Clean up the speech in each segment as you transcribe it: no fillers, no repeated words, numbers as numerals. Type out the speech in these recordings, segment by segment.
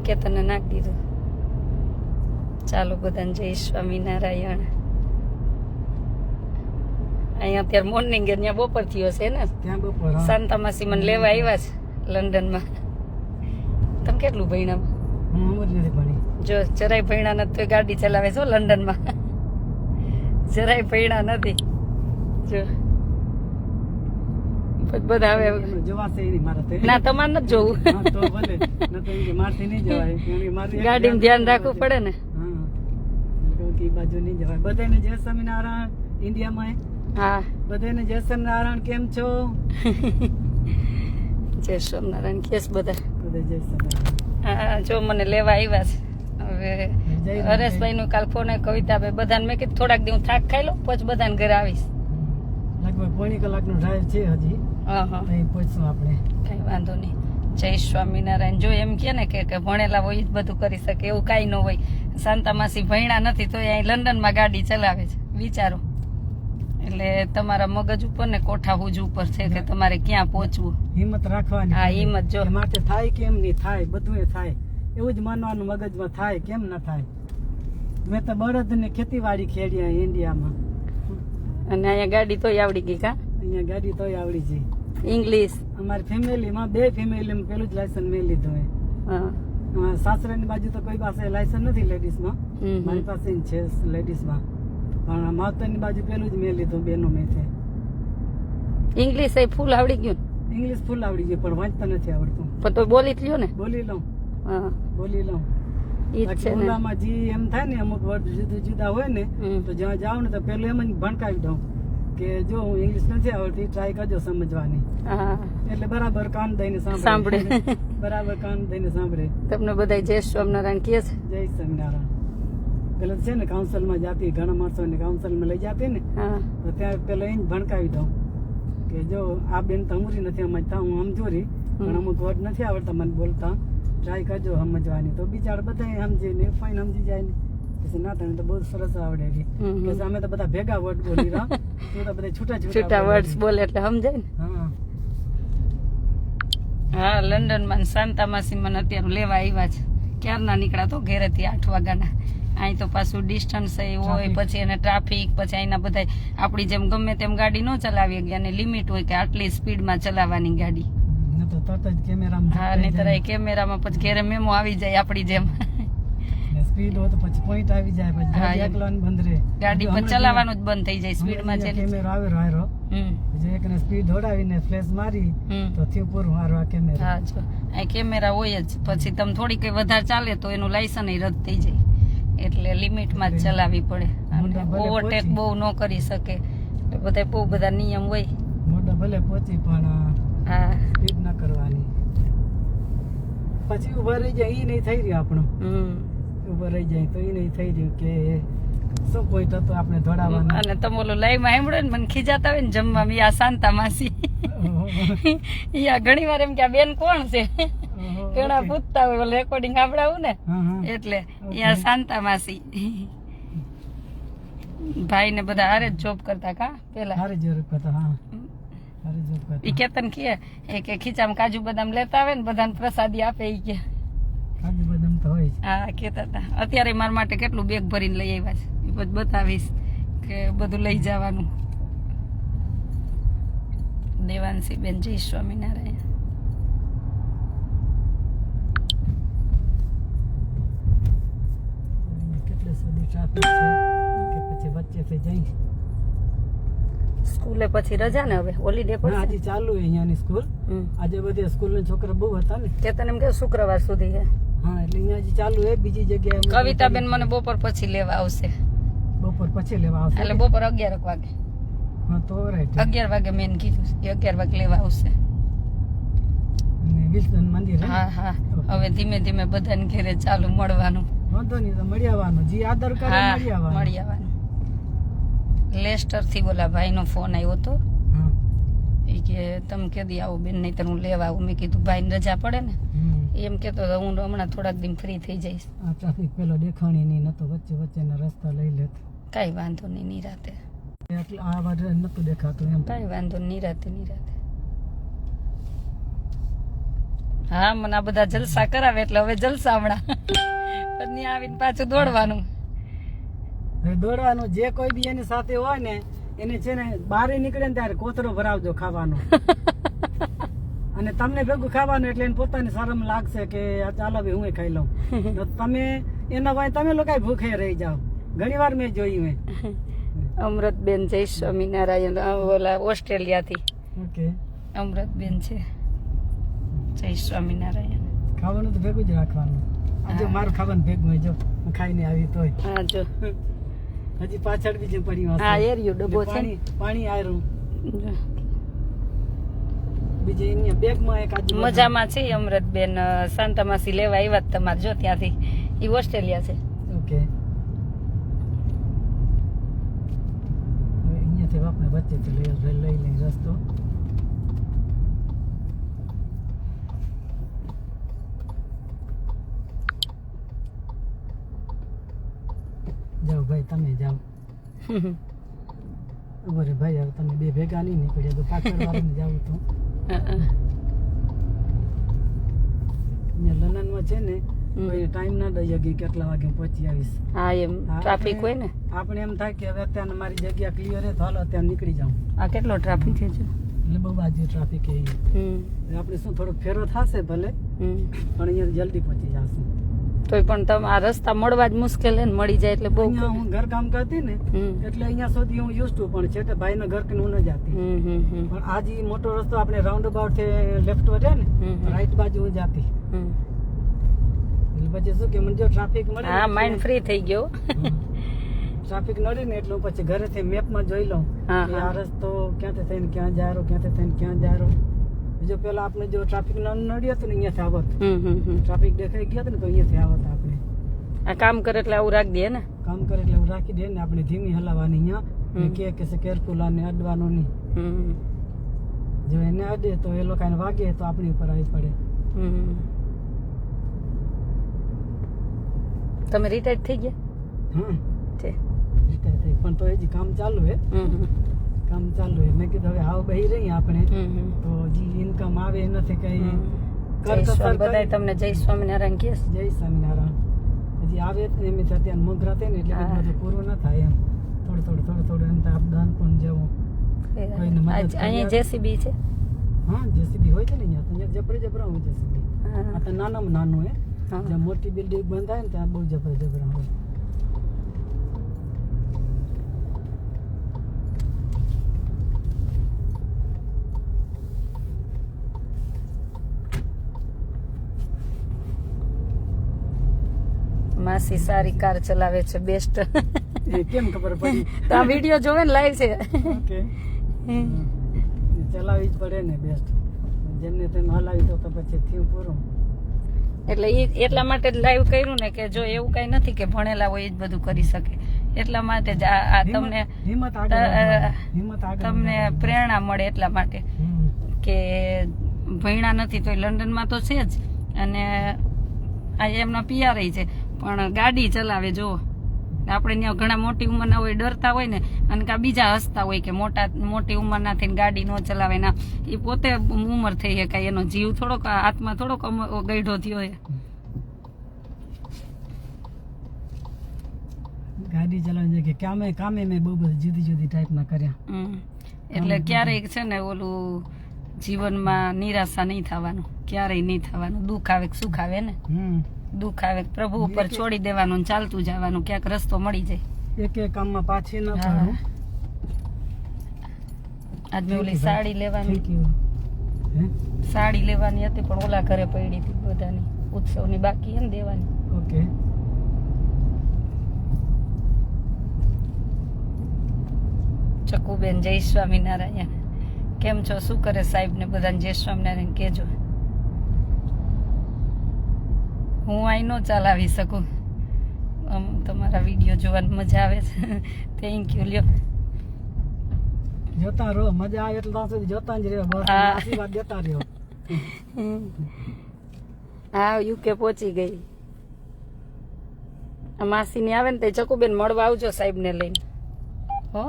કે તને નાખી દીધું. ચાલો બધાને જય સ્વામિનારાયણ. અહીંયા અત્યારે મોર્નિંગ ત્યાં બપોર થયો છે ને, ત્યાં બપોર શાંતા માસી મને લેવા આવ્યા છે લંડનમાં. તમે કેટલું ભણ્યા? હું નથી ભણી. જો જરાય ભણ્યા નથી તો ગાડી ચલાવે છો લંડનમાં. જરાય ભણ્યા નથી. જો બધા હવે જવાશે નહીં મારે. ના તમારે નથી જોવું. તો ભલે ન તો એમ કે મારથી નહીં જવાય. મારી ગાડીમાં ધ્યાન રાખવું પડે ને. હા કે બાજુ નહીં જવાય. બધાને જય સ્વામિનારાયણ. ઇન્ડિયામાં હા બધાને જય સ્વામિનારાયણ. કેમ છો? જય સ્વામિનારાયણ કેસ બધા. બધા જય સ્વામિનારાયણ. હા જો મને લેવા આવ્યા છે. હવે હરેશભાઈ નું કાલ ફોન કવિતાભાઈ બધાને મેં કીધું થોડાક દી હું થાક ખાઈ લઉં પછી બધાને ઘરે આવીશ. લગભગ પોણી કલાકનો ડ્રાઈવ છે હજી. હા હા અહીં પહોંચશું આપણે. કઈ વાંધો નહીં. જય સ્વામિનારાયણ. જો એમ કે ને કે ભણેલા હોય જ બધું કરી શકે એવું કાંઈ ન હોય. શાંતા માસી ભણ્યા નથી તો અહીં લંડનમાં ગાડી ચલાવે છે. વિચારો. એટલે તમારા મગજ ઉપર ને કોઠા હુજ ઉપર છે કે તમારે ક્યાં પહોંચવું. હિંમત રાખવાની. હા હિંમત જો એ માટે થાય કેમ નહીં થાય, બધું એ થાય એવું જ માનવાનું મગજમાં. થાય કેમ ના થાય. મેં તો બળદ ને ખેતીવાડી ખેડી ઇન્ડિયામાં. અને અહીંયા ગાડી તોય આવડી ગઈ કા? અહીંયા ગાડી તોય આવડી છે. ઇંગ્લિશ અમારી ફેમિલીમાં બે ફેમિલીમાં પેલું જ લાયસન્સ મેં લીધું હે. હા સાસરાની બાજુ તો કોઈ પાસે લાયસન્સ નથી લેડીઝમાં. મારી પાસે છે લેડીઝમાં. પણ માવતરની બાજુ પેલું જ મેં લીધું બેનો મેં છે. ઇંગ્લિશ એ ફૂલ આવડી ગયું? ઇંગ્લિશ ફૂલ આવડી ગયું પણ વાંચતા નથી આવડતું. પણ તો બોલી જ લ્યો ને. બોલી લઉં. હા બોલી લઉં. ઈ જ છે ને. ઓલામાં જી એમ થાય ને અમુક વર્ડ જુદા જુદા હોય ને તો જ્યાં જાઉં ને તો પેલું એમ જ ભણકાવી દઉં કે જો હું ઇંગ્લિશ નથી આવડતી ટ્રાય કરજો સમજવાની. હા એટલે બરાબર કાન દઈને સાંભળે. બરાબર કાન દઈને સાંભળે. તમને બધા જય સ્વામિનારાયણ કહે છે. જય સ્વામિનારાયણ. પેલા છે ને કાઉન્સિલમાં જાતી ઘણા માણસોને કાઉન્સિલમાં લઈ જાતી ને હા તો ત્યાં પેલા એને ભણકાવી દઉં કે જો આ બેન તો અમરી નથી સમજતા, હું સમજોરી પણ અમુક વર્ડ નથી આવડતા મને બોલતા, ટ્રાય કરજો સમજવાની. તો બિચારા બધા સમજે ને ફાઇન સમજી જાય ને. પછી ના તને તો બહુ સરસ આવડે છે કે અમે તો બધા ભેગા વર્ડ બોલી રહ્યા, તું તો બધા છૂટા છૂટા વર્ડ્સ બોલે એટલે સમજાય ને. હા હા લંડનમાં શાંતા માસી મને અત્યારે લેવા આવ્યા છે. ક્યારના નીકળ્યા તો ઘેરેથી 8 વાગ્યાના. અહીં તો પાછું ડિસ્ટન્સ હોય પછી એને ટ્રાફિક પછી અહીંના બધા આપણી જેમ ગમે તેમ ગાડી ન ચલાવી ગયા અને લિમિટ હોય કે આટલી સ્પીડમાં ચલાવવાની ગાડી. હા નહીતર કેમેરામાં પછી ઘેરે મેમો આવી જાય આપણી જેમ. સ્પીડ હોય તો પછી પોઈન્ટ આવી જાય પછી ગાડી એકલાની બંધ રહે. ગાડી પર ચલાવવાનું જ બંધ થઈ જાય સ્પીડમાં છે. કેમેરો આવે રાયરો જે એકને સ્પીડ દોડાવીને ફ્લેશ મારી તો થયું પૂરું હારવા કેમેરા. હા જો અહીં કેમેરા હોય જ પછી તમે થોડી કઈ વધારે ચાલે તો એનું લાયસન્સ રદ થઈ જાય. એટલે લિમિટમાં જ ચલાવવી પડે. ઓવરટેક બહુ ન કરી શકે. એટલે બધા બહુ બધા નિયમ હોય. મોટા ભલે પહોંચી પણ હા સ્પીડ ના કરવાની. પછી ઉભા રહી જાય એ નહીં થઈ રહ્યું આપણું. ઉભા રહી જાય તો એ નહીં થઈ રહ્યું કે શું પોઈન્ટ હતો આપણે દોડાવવાનું. અને તમે ઓલું લાઈવમાં સાંભળો ને મને ખીજાતા હોય ને જમવા આ શાંતા માસી. ઘણી વાર એમ કે આ બેન કોણ છે ઘણા પૂછતા હોય રેકોર્ડિંગ સાંભળાવું ને એટલે અહીંયા શાંતા માસી. ભાઈ ને બધા હારે જ જોબ કરતા કા પેલા હારે જોબ કરતા. હા ઈ કેતન કે કે ખીચામાં કાજુ બદામ લેતા આવે ને બધાને પ્રસાદી આપે ઈ કે કાજુ બદામ તો હોય. હા કેતા હતા. અત્યારે મારા માટે કેટલું બેગ ભરીને લઈ આવ્યા છે એ પછી બતાવીશ કે બધું લઈ જવાનું. દેવાંશી બેન જય સ્વામિનારાયણ. કેટલે સુધી ટ્રાફિક છે કે પછી વચ્ચેથી જઈ સ્કૂલે પછી રજા ને હવે હોલિડે પર આજે ચાલુ છે અહીંયાની સ્કૂલ. આજે બધે સ્કૂલના છોકરા બહુ હતા ને કે તને એમ કે શુક્રવાર સુધી છે. હા એટલે અહીંયા જે ચાલુ છે બીજી જગ્યાએ. કવિતાબેન મને બપોર પછી લેવા આવશે. બપોર પછી લેવા આવશે એટલે બપોર 11 વાગે. હા તો રાઈટ 11 વાગે મેં કીધું કે 11 વાગે લેવા આવશે. અને વિલ્સન મંદિર. હા હા હવે ધીમે ધીમે બધાને ઘરે ચાલુ મળવાનું. વાંધો નહીં તો મળી આવવાનું. જી આદર કરે મળી આવવાનું. લેસ્ટર થી બોલા ભાઈ નો ફોન આવ્યો તો એ કે તમે કેદી આવો બેન નહીં તો હું લેવા આવું. મેં કીધું ભાઈ ને રજા પડે ને એમ કેતો હું હમણાં થોડાક દિન ફ્રી થઈ જઈશ. આ ટ્રાફિક પેલો દેખાણી નહીં નતો વચ્ચે વચ્ચેના રસ્તા લઈ લેતો. કઈ વાંધો નહીં નિરાતે. એટલે આ વાર નતું દેખાતું એમ. કઈ વાંધો નિરાતે નિરાતે. હા મને આ બધા જલસા કરાવે એટલે હવે જલસા હમણાં પછી આવીને પાછું દોડવાનું. હવે દોડવાનું જે કોઈ બી એની સાથે હોય ને એને છે ને બહાર નીકળે ને ત્યારે કોતરો ભરાવજો ખાવાનો અને તમને ભેગું ખાવાનું એટલે એને પોતાની શરમ લાગશે કે આ ચાલો ભાઈ હું ખાઈ લઉં. તો તમે એના ભાઈ તમે લોકો ભૂખે રહી જાઓ. ઘણી વાર મેં જોયું હે. અમૃતબેન જય સ્વામિનારાયણ ઓલા ઓસ્ટ્રેલિયાથી. ઓકે અમૃતબેન છે. જય સ્વામિનારાયણ. ખાવાનું તો ભેગું જ રાખવાનું. આજે મારું ખાવાનું ભેગું હોય જો હું ખાઈને આવી તોય. હા જો હજી પાછળ બીજું પડ્યું હશે. હા એરિયો ડબ્બો છે. પાણી આયરું બીજે અહીંયા બેગમાં એક આજુ મજામાં છે અમૃતબેન. શાંતામાસી લેવા આવ્યા જ તમારે જો ત્યાંથી. ઈ ઓસ્ટ્રેલિયા છે. ઓકે અહીંયાથી આપણે વચ્ચેથી લઈ લઈ રસ્તો. જાઓ ભાઈ તમે જાઓ. બરે ભાઈ હવે તમે બે ભેગા નહીં નીકળ્યા તો પાછળ વાળાને જાવું તો અહીંયા લંડનમાં છે ને કોઈ ટાઈમ ના દઈ શકી કેટલા વાગે પહોંચી આવીશ. હા એમ ટ્રાફિક હોય ને આપણે એમ થાય કે હવે અત્યારે મારી જગ્યા ક્લિયર હે તો હાલો અત્યારે નીકળી જાઉં. આ કેટલો ટ્રાફિક છે જો. એટલે બહુ બાજુ ટ્રાફિક એ આપણે શું થોડોક ફેરો થશે ભલે પણ અહીંયા જલ્દી પહોંચી જશું. તોય પણ તમે આ રસ્તા મળવા જ મુશ્કેલ હે ને મળી જાય એટલે બહુ. અહીંયા હું ઘર કામ કરતી ને એટલે અહીંયા સુધી હું યુઝ ટુ પણ છે ભાઈના ઘર કે હું ન જાતી. પણ આજ ઈ મોટો રસ્તો આપણે રાઉન્ડ અબાઉટ થી લેફ્ટ વધે ને રાઈટ બાજુ હું જાતી. એટલે પછી શું કે મને જો ટ્રાફિક મળે હા માઇન્ડ ફ્રી થઈ ગયો. ટ્રાફિક નડે ને એટલે હું પછી ઘરેથી મેપમાં જોઈ લઉં કે આ રસ્તો ક્યાંથી થઈને ક્યાં જાય રહ્યો ક્યાંથી થઈને ક્યાં જાય રહ્યો. જો પેલા આપણે જો ટ્રાફિક નડ્યો હતો ને અહીંયાથી આવત ટ્રાફિક દેખાઈ ગયો હતો ને તો અહીંયાથી આવત આપણે. આ કામ કરે એટલે આવું રાખી દે ને. કામ કરે એટલે એવું રાખી દે ને આપણે ધીમી હલાવવાની અહીંયા કે છે કેરફુલ આને અડવાનું નહીં. જો એને અડે તો એ લોકોને વાગે તો આપણી ઉપર આવી પડે. તમે રિટાયર્ડ થઈ ગયા? હા છે રિટાયર થઈ પણ તો હજી કામ ચાલુ હે. કામ ચાલુ હે. મેં કીધું હવે હાવ બહી રહી આપણે તો હજી ઇન્કમ આવે નથી કઈ કરતા બધાય તમને જય સ્વામિનારાયણ કહે. જય સ્વામિનારાયણ. હજી આવે જ ને એમ ત્યાં મોગરા થાય ને એટલે બધું પૂરું ના થાય એમ થોડું એમ તો આપદાન પણ જેવું અહીંયા જેસીબી છે. હા જેસીબી હોય છે ને અહીંયા જબરા હોય જેસીબી. આ તો નાનામાં નાનું હે. જ્યાં મોટી બિલ્ડિંગ બંધાય ને ત્યાં બહુ જબરા હોય. માસી સારી કાર ચલાવે છે બેસ્ટ. કેમ ખબર પડી? તો આ વિડિયો જોવે ને લાઈવ છે. ઓકે ચલાવી જ પડે ને બેસ્ટ. જેમને તેમ હલાવી તો પછી થયું પૂરું. એટલે એટલા માટે જ લાઈવ કર્યું ને કે જો એવું કઈ નથી કે ભણેલા હોય એ જ બધું કરી શકે. એટલા માટે જ આ તમને તમને પ્રેરણા મળે એટલા માટે કે ભણ્યા નથી તો લંડનમાં તો છે જ અને આ એમના પિયાર છે પણ ગાડી ચલાવે જો. આપણે ત્યાં ઘણા મોટી ઉંમરના હોય ડરતા હોય ને અને કા બીજા હસતા હોય કે મોટી ઉંમરના થઈને ગાડી ન ચલાવે ના. એ પોતે ઉંમર થઈ છે કાંઈ એનો જીવ થોડોક આત્મા થોડોક ગઈઢો થયો છે. ગાડી ચલાવવાની કે કામે મેં બહુ બધી જુદી ટાઈપના કર્યા. એટલે ક્યારેય છે ને ઓલું જીવનમાં નિરાશા નહીં થવાનું. ક્યારેય નહીં થવાનું. દુઃખ આવે સુખ આવે ને દુઃખ આવે પ્રભુ ઉપર છોડી દેવાનું ચાલતું જવાનું ક્યાંક રસ્તો મળી જાય. એક કામમાં પાછી ન પડું. આજ મેં ઓલી સાડી લેવાની હતી પણ ઓલા ઘરે પડી હતી બધાની ઉત્સવની બાકી એમ દેવાની. ઓકે ચકુબેન જય સ્વામિનારાયણ. કેમ છો? શું કરે સાહેબ ને બધાને જય સ્વામિનારાયણ કેજો. હું અહીં ન ચલાવી શકું. તમારા વિડીયો જોવાની મજા આવે છે. Thank you. લ્યો જોતા રહો. મજા આવે એટલે ત્યાં સુધી જોતા જ રહ્યો. બસ આશીર્વાદ દેતા રહ્યો. હા યુકે પહોંચી ગઈ. માસી ની આવે ને તે ચકુબેન મળવા આવજો સાહેબ ને લઈને. હો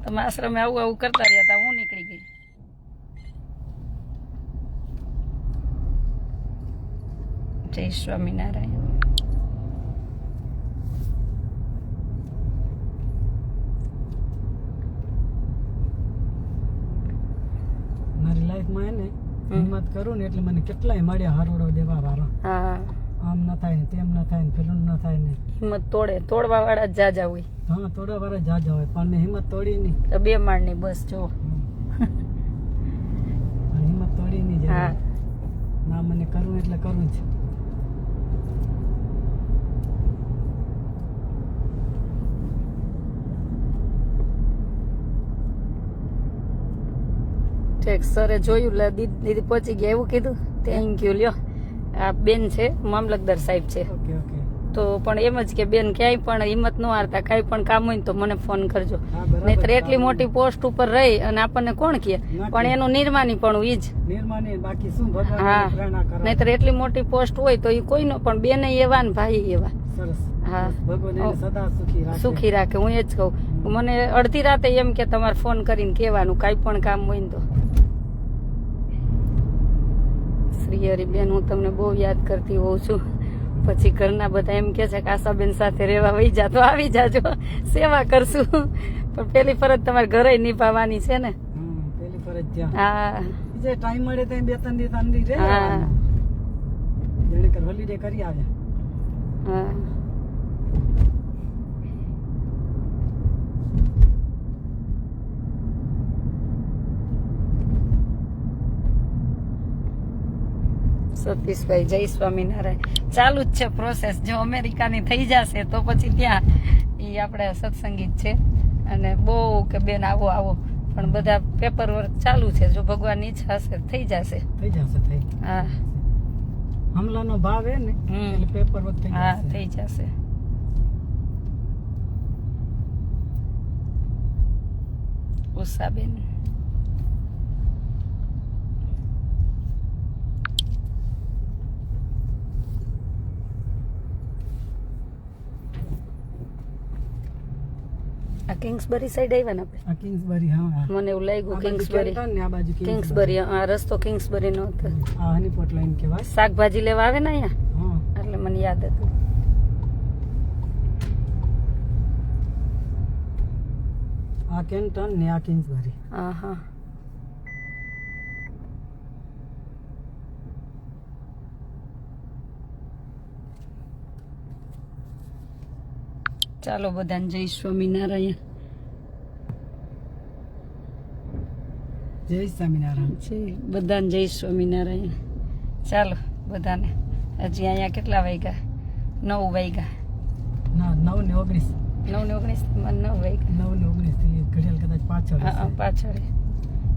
તમે આશ્રમે આવું કરતા રહ્યા હતા હું નીકળી ગઈ. જય સ્વામિનારાયણ. મારી લાઈફમાં હે ને હિંમત કરું ને એટલે મને કેટલાય મળ્યા હરોડો દેવા વાળા. હા, આમ ન થાય ને તેમ ન થાય ને પેલું ન થાય ને. હિંમત તોડવા વાળા જ જાજા હોય. હા, થોડા વાર જાજા હોય પણ મેં હિંમત તોડી નહીં. તો 2 માળની બસ જો. પણ હિંમત તોડી નહીં હા. જાય. ના, મને કરવું એટલે કરવું જ. ઠીક, સરે જોયું લે દીદી પહોંચી ગયા એવું કીધું. Thank you. લ્યો, આ બેન છે, મામલતદાર સાહેબ છે. Okay okay. તો પણ એમ જ કે બેન ક્યાંય પણ હિંમત ન હારતા, કાંઈ પણ કામ હોય ને તો મને ફોન કરજો. હા, બરાબર. નહીતર એટલી મોટી પોસ્ટ ઉપર રહી અને આપણને કોણ કહે, પણ એનું નિર્માની પણ ઈ જ. નિર્માની બાકી શું ભગવાન હા, પ્રેરણા કરે. નહીતર એટલી મોટી પોસ્ટ હોય તો એ કોઈનો પણ બેન એવા ને ભાઈ એવા. સરસ. હા. ભગવાન એને સદા સુખી રાખે. સુખી રાખે. હું એ જ કહું. મને અડધી રાતે એમ કે તમારે ફોન કરીને કહેવાનું કાંઈ પણ કામ હોય ને તો. શ્રી હરિબેન, હું તમને બહુ યાદ કરતી હોઉં છું. પછી ઘરના બધા એમ કે છે કે આશાબેન સાથે રહેવા વહી જા, તો આવી જાજો, સેવા કરશું. પણ પેલી ફરજ તમારે ઘરે નિભાવવાની છે ને. પેલી ફરજ ત્યાં. હા જે ટાઈમ મળે ત્યાં 2-3 દિવસ અંદર રહે. હા જેને કર હોલિડે કરી આવે. હા. સતીશભાઈ, જય સ્વામિનારાયણ. ચાલુ જ છે પ્રોસેસ. જો અમેરિકાની થઈ જશે તો પછી ત્યાં એ આપણે સત્સંગી જ છે. અને બહુ કે બેન આવો આવો, પણ બધા પેપર વર્ક ચાલુ છે. જો ભગવાનની ઈચ્છા હશે થઈ જશે. થઈ જશે. થઈ. હા. હમલાનો ભાવ હે ને એટલે પેપર વર્ક થઈ હા, જશે. થઈ જશે. ઉષાબેન, આ કિંગ્સબરી સાઈડ આવ્યા ને આપણે? આ કિંગ્સબરી. હા, મને એવું લાગ્યું કિંગ્સબરી. ને આ બાજુ કિંગ્સબરી, આ રસ્તો કિંગ્સબરી નો હતો. આ હનીપોટ લાઈન કહેવાય. શાકભાજી લેવા આવે ને અહીંયા, હા. એટલે મને યાદ હતું. આ કેન્ટન ને આ કિંગ્સબરી. હા હા. ચાલો બધાને જય સ્વામિનારાયણ. જય સ્વામિનારાયણ. બધાને જય સ્વામિનારાયણ. ચાલો બધાને. હજી અહીંયા કેટલા વાગ્યા? 9 વાગ્યા. ના, 9:19. 9:19. 9 વાગ્યા. 9:19 થી ઘડિયાળ કદાચ પાછળ હા, હશે. પાછળ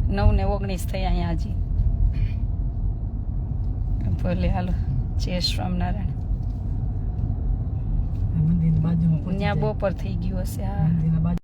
9:19 થયા અહીંયા હજી. ભલે હાલો, જય સ્વામિનારાયણ. મંદિરની બાજુમાં પહોંચી ત્યાં જાય. બપોર થઈ ગયું હશે. હા. મંદિરના બાજુ